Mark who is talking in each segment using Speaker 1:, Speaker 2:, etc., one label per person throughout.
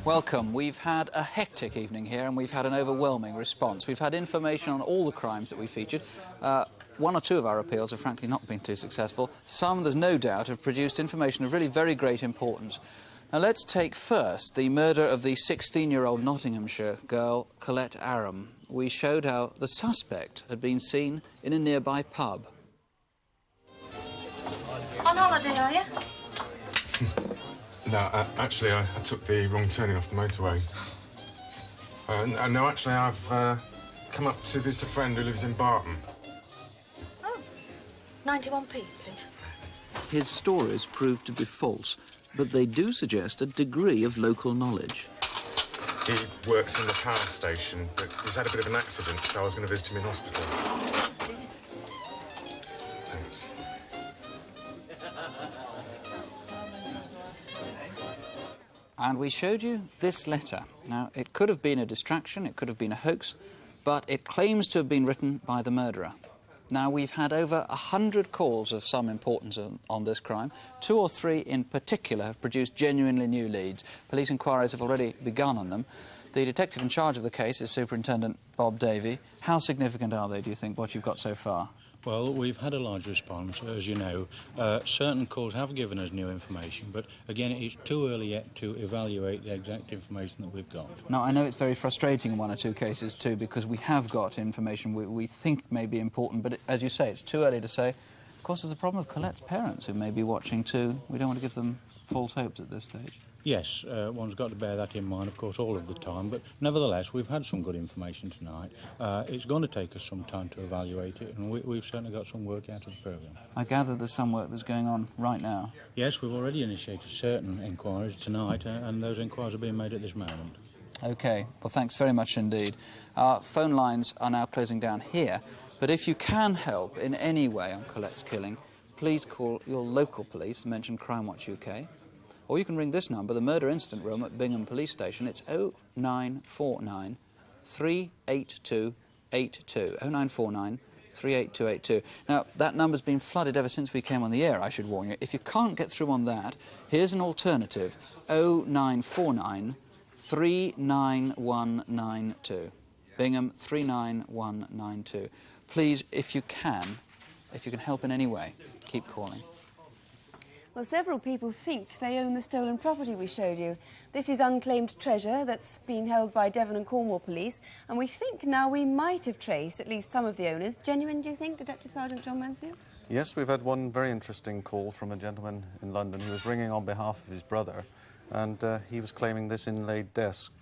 Speaker 1: Welcome. We've had a hectic evening here and we've had an overwhelming response. We've had information on all the crimes that we featured. One or two of our appeals have frankly not been too successful. Some, there's no doubt, have produced information of really very great importance. Now let's take first the murder of the 16-year-old Nottinghamshire girl, Colette Aram. We showed how the suspect had been seen in a nearby pub.
Speaker 2: On holiday, are you?
Speaker 3: No, actually, I took the wrong turning off the motorway. No, actually, I've come up to visit a friend who lives in Barton.
Speaker 2: Oh, 91p, please.
Speaker 1: His stories proved to be false, but they do suggest a degree of local knowledge.
Speaker 3: He works in the power station, but he's had a bit of an accident, so I was going to visit him in hospital. Thanks.
Speaker 1: And we showed you this letter. Now, it could have been a distraction, it could have been a hoax, but it claims to have been written by the murderer. Now, we've had over 100 calls of some importance on this crime. 2 or 3 in particular have produced genuinely new leads. Police inquiries have already begun on them. The detective in charge of the case is Superintendent Bob Davey. How significant are they, do you think, what you've got so far?
Speaker 4: Well, we've had a large response, as you know. Certain calls have given us new information, but again, it's too early yet to evaluate the exact information that we've got.
Speaker 1: Now, I know it's very frustrating in 1 or 2 cases too, because we have got information we think may be important, but as you say, it's too early to say. Of course, there's a problem of Colette's parents who may be watching too. We don't want to give them false hopes at this stage.
Speaker 4: Yes, one's got to bear that in mind, of course, all of the time, but nevertheless, we've had some good information tonight. It's going to take us some time to evaluate it, and we've certainly got some work out of the programme.
Speaker 1: I gather there's some work that's going on right now.
Speaker 4: Yes, we've already initiated certain inquiries tonight, and those inquiries are being made at this moment.
Speaker 1: OK, well, thanks very much indeed. Our phone lines are now closing down here, but if you can help in any way on Colette's killing, please call your local police and mention Crimewatch UK. Or you can ring this number, the murder incident room at Bingham Police Station. It's 0949 382 82. 0949 38282. Now, that number's been flooded ever since we came on the air, I should warn you. If you can't get through on that, here's an alternative. 0949 39192. Bingham 39192. Please, if you can help in any way, keep calling.
Speaker 5: Well, several people think they own the stolen property we showed you. This is unclaimed treasure that's been held by Devon and Cornwall Police, and we think now we might have traced at least some of the owners. Genuine, do you think, Detective Sergeant John Mansfield?
Speaker 6: Yes, we've had one very interesting call from a gentleman in London who was ringing on behalf of his brother, and he was claiming this inlaid desk.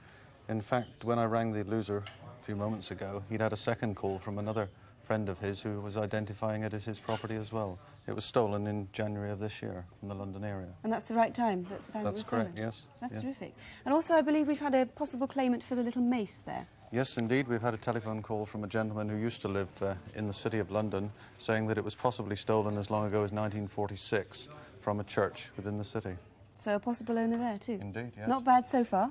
Speaker 6: In fact, when I rang the loser a few moments ago, he'd had a second call from another friend of his who was identifying it as his property as well. It was stolen in January of this year from the London area.
Speaker 5: And that's the right time? That's the time
Speaker 6: That's
Speaker 5: it was stolen?
Speaker 6: correct, yes.
Speaker 5: That's terrific. And also, I believe we've had a possible claimant for the little mace there.
Speaker 6: Yes, indeed. We've had a telephone call from a gentleman who used to live in the city of London, saying that it was possibly stolen as long ago as 1946 from a church within the city.
Speaker 5: So a possible owner there too?
Speaker 6: Indeed, yes.
Speaker 5: Not bad so far.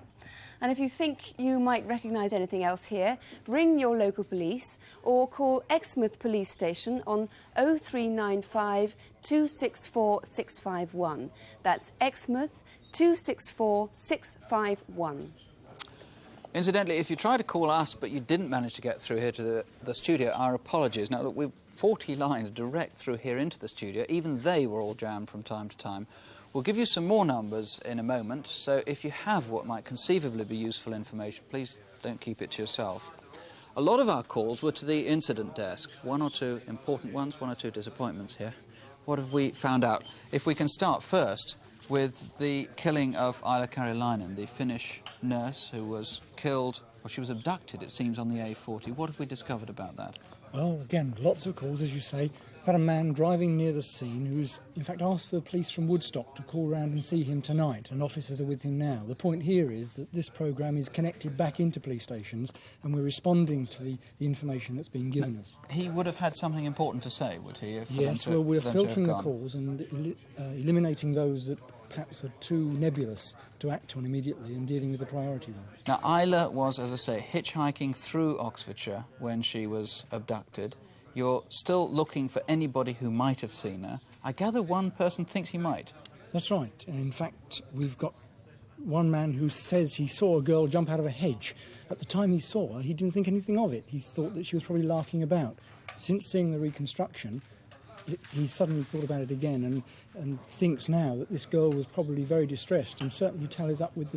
Speaker 5: And if you think you might recognise anything else here, ring your local police or call Exmouth Police Station on 0395 264 651. That's Exmouth 264 651.
Speaker 1: Incidentally, if you try to call us but you didn't manage to get through here to the studio, our apologies. Now, look, we've 40 lines direct through here into the studio. Even they were all jammed from time to time. We'll give you some more numbers in a moment, so if you have what might conceivably be useful information, please don't keep it to yourself. A lot of our calls were to the incident desk. 1 or 2 important ones, 1 or 2 disappointments here. What have we found out? If we can start first with the killing of Isla Karjalainen, the Finnish nurse who was killed, or she was abducted, it seems, on the A40. What have we discovered about that?
Speaker 7: Well, again, lots of calls, as you say. We've had a man driving near the scene who's, in fact, asked the police from Woodstock to call round and see him tonight, and officers are with him now. The point here is that this programme is connected back into police stations, and we're responding to the information that's been given us.
Speaker 1: He would have had something important to say, would he?
Speaker 7: Yes, well, we're filtering the calls and eliminating those that perhaps are too nebulous to act on immediately and dealing with the priority ones.
Speaker 1: Now, Isla was, as I say, hitchhiking through Oxfordshire when she was abducted. You're still looking for anybody who might have seen her. I gather one person thinks he might.
Speaker 7: That's right. In fact, we've got one man who says he saw a girl jump out of a hedge. At the time he saw her, he didn't think anything of it. He thought that she was probably larking about. Since seeing the reconstruction, he suddenly thought about it again and thinks now that this girl was probably very distressed, and certainly tallies up with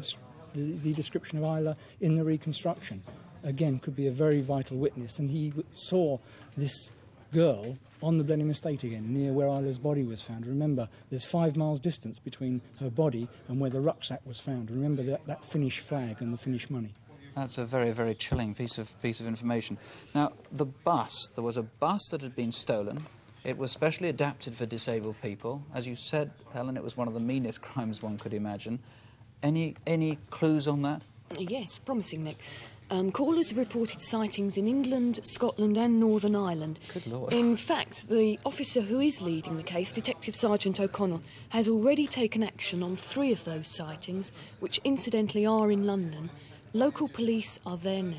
Speaker 7: the description of Isla in the reconstruction. Again, could be a very vital witness, and he saw this girl on the Blenheim estate again, near where Isla's body was found. Remember, there's 5 miles distance between her body and where the rucksack was found. Remember that Finnish flag and the Finnish money.
Speaker 1: That's a very, very chilling piece of information. Now, the bus, there was a bus that had been stolen. It was specially adapted for disabled people. As you said, Helen, it was one of the meanest crimes one could imagine. Any clues on that?
Speaker 8: Yes, promising, Nick. Callers have reported sightings in England, Scotland and Northern Ireland.
Speaker 1: Good Lord.
Speaker 8: In fact, the officer who is leading the case, Detective Sergeant O'Connell, has already taken action on 3 of those sightings, which incidentally are in London. Local police are there now.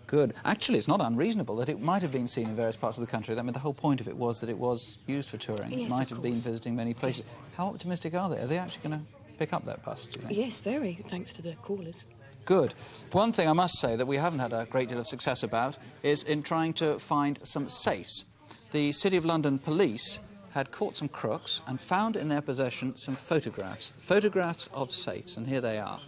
Speaker 1: Good. Actually, it's not unreasonable that it might have been seen in various parts of the country. I mean, the whole point of it was that it was used for touring.
Speaker 8: Yes,
Speaker 1: it might
Speaker 8: of
Speaker 1: have been
Speaker 8: course.
Speaker 1: visiting many places.
Speaker 8: Yes.
Speaker 1: How optimistic are they? Are they actually going to pick up that bus, do you think?
Speaker 8: Yes, very, thanks to the callers.
Speaker 1: Good. One thing I must say that we haven't had a great deal of success about is in trying to find some safes. The City of London police had caught some crooks and found in their possession some photographs of safes, and here they are.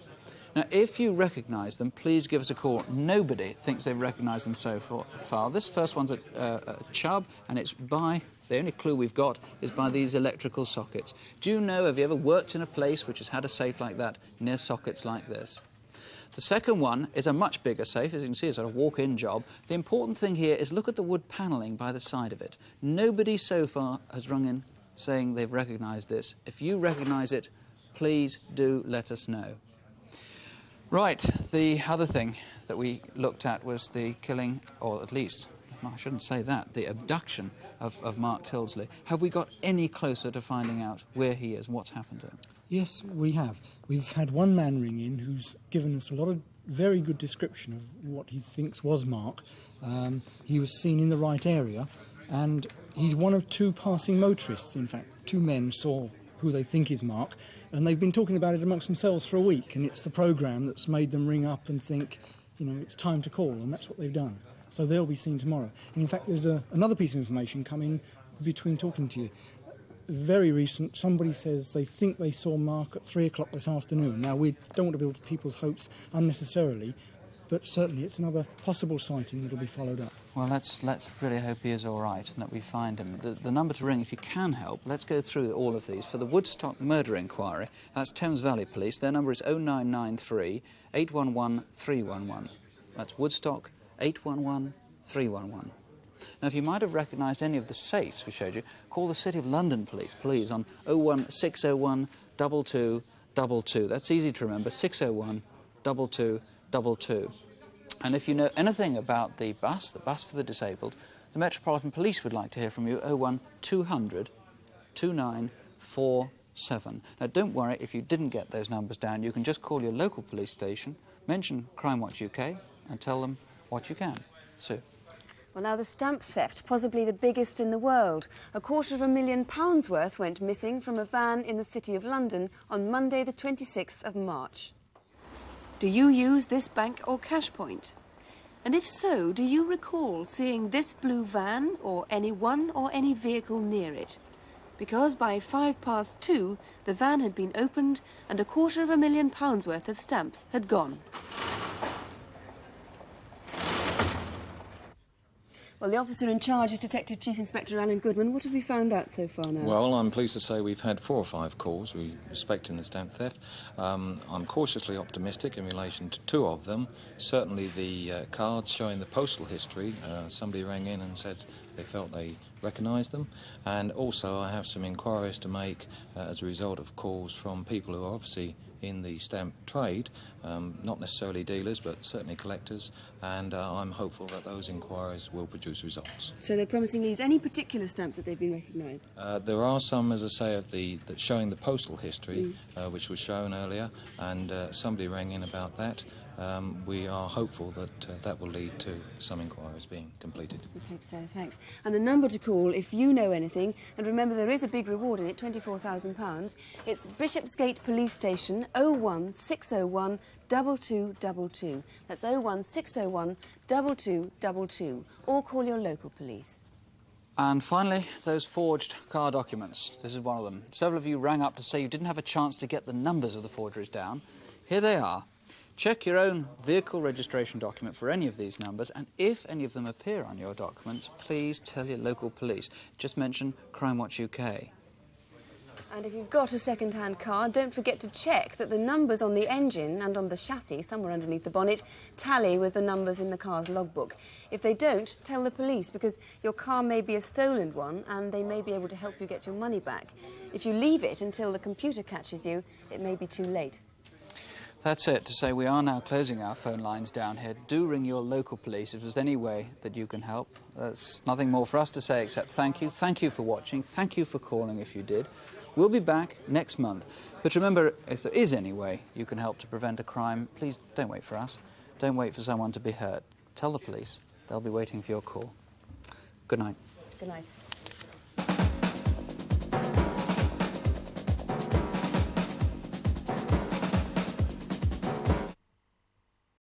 Speaker 1: Now, if you recognise them, please give us a call. Nobody thinks they've recognised them so far. This first one's a Chubb, and it's by... The only clue we've got is by these electrical sockets. Do you know, have you ever worked in a place which has had a safe like that, near sockets like this? The second one is a much bigger safe. As you can see, it's a walk-in job. The important thing here is look at the wood panelling by the side of it. Nobody so far has rung in saying they've recognised this. If you recognise it, please do let us know. Right, the other thing that we looked at was the killing, or at least, I shouldn't say that, the abduction of Mark Tilsley. Have we got any closer to finding out where he is, what's happened to him?
Speaker 7: Yes, we have. We've had one man ring in who's given us a lot of very good description of what he thinks was Mark. He was seen in the right area, and he's one of 2 passing motorists. In fact, 2 men saw who they think is Mark, and they've been talking about it amongst themselves for a week, and it's the programme that's made them ring up and think, you know, it's time to call, and that's what they've done. So they'll be seen tomorrow. And in fact, there's another piece of information coming between talking to you. Very recent, somebody says they think they saw Mark at 3 o'clock this afternoon. Now, we don't want to build people's hopes unnecessarily, but certainly it's another possible sighting that'll be followed up.
Speaker 1: Well, let's really hope he is all right and that we find him. The number to ring, if you can help, let's go through all of these. For the Woodstock murder inquiry, that's Thames Valley Police. Their number is 0993 811 311. That's Woodstock 811 311. Now, if you might have recognised any of the safes we showed you, call the City of London Police, please, on 01601 2222. That's easy to remember, 601 2222. And if you know anything about the bus for the disabled, the Metropolitan Police would like to hear from you, 01200 2947. Now, don't worry, if you didn't get those numbers down, you can just call your local police station, mention Crimewatch UK, and tell them what you can. Sue.
Speaker 5: Well, now the stamp theft, possibly the biggest in the world. £250,000 worth went missing from a van in the City of London on Monday the 26th of March. Do you use this bank or cash point? And if so, do you recall seeing this blue van or any one or any vehicle near it? Because by 2:05, the van had been opened and £250,000 worth of stamps had gone. Well, the officer in charge is Detective Chief Inspector Alan Goodman. What have we found out so far now?
Speaker 9: Well, I'm pleased to say we've had 4 or 5 calls respecting the stamp theft. I'm cautiously optimistic in relation to 2 of them. Certainly the cards showing the postal history, somebody rang in and said they felt they recognised them. And also I have some inquiries to make as a result of calls from people who are obviously in the stamp trade, not necessarily dealers, but certainly collectors, and I'm hopeful that those inquiries will produce results.
Speaker 5: So they're promising leads. Any particular stamps that they've been recognised?
Speaker 9: There are some, as I say, that showing the postal history, which was shown earlier, and somebody rang in about that. we are hopeful that that will lead to some inquiries being completed.
Speaker 5: Let's hope so, thanks. And the number to call if you know anything, and remember there is a big reward in it, £24,000, it's Bishopsgate Police Station 01601 2222. That's 01601 2222. Or call your local police.
Speaker 1: And finally, those forged car documents. This is one of them. Several of you rang up to say you didn't have a chance to get the numbers of the forgeries down. Here they are. Check your own vehicle registration document for any of these numbers, and if any of them appear on your documents, please tell your local police. Just mention Crimewatch UK.
Speaker 5: And if you've got a second-hand car, don't forget to check that the numbers on the engine and on the chassis, somewhere underneath the bonnet, tally with the numbers in the car's logbook. If they don't, tell the police, because your car may be a stolen one and they may be able to help you get your money back. If you leave it until the computer catches you, it may be too late.
Speaker 1: That's it, to say we are now closing our phone lines down here. Do ring your local police if there's any way that you can help. There's nothing more for us to say except thank you. Thank you for watching. Thank you for calling if you did. We'll be back next month. But remember, if there is any way you can help to prevent a crime, please don't wait for us. Don't wait for someone to be hurt. Tell the police. They'll be waiting for your call. Good night.
Speaker 5: Good night.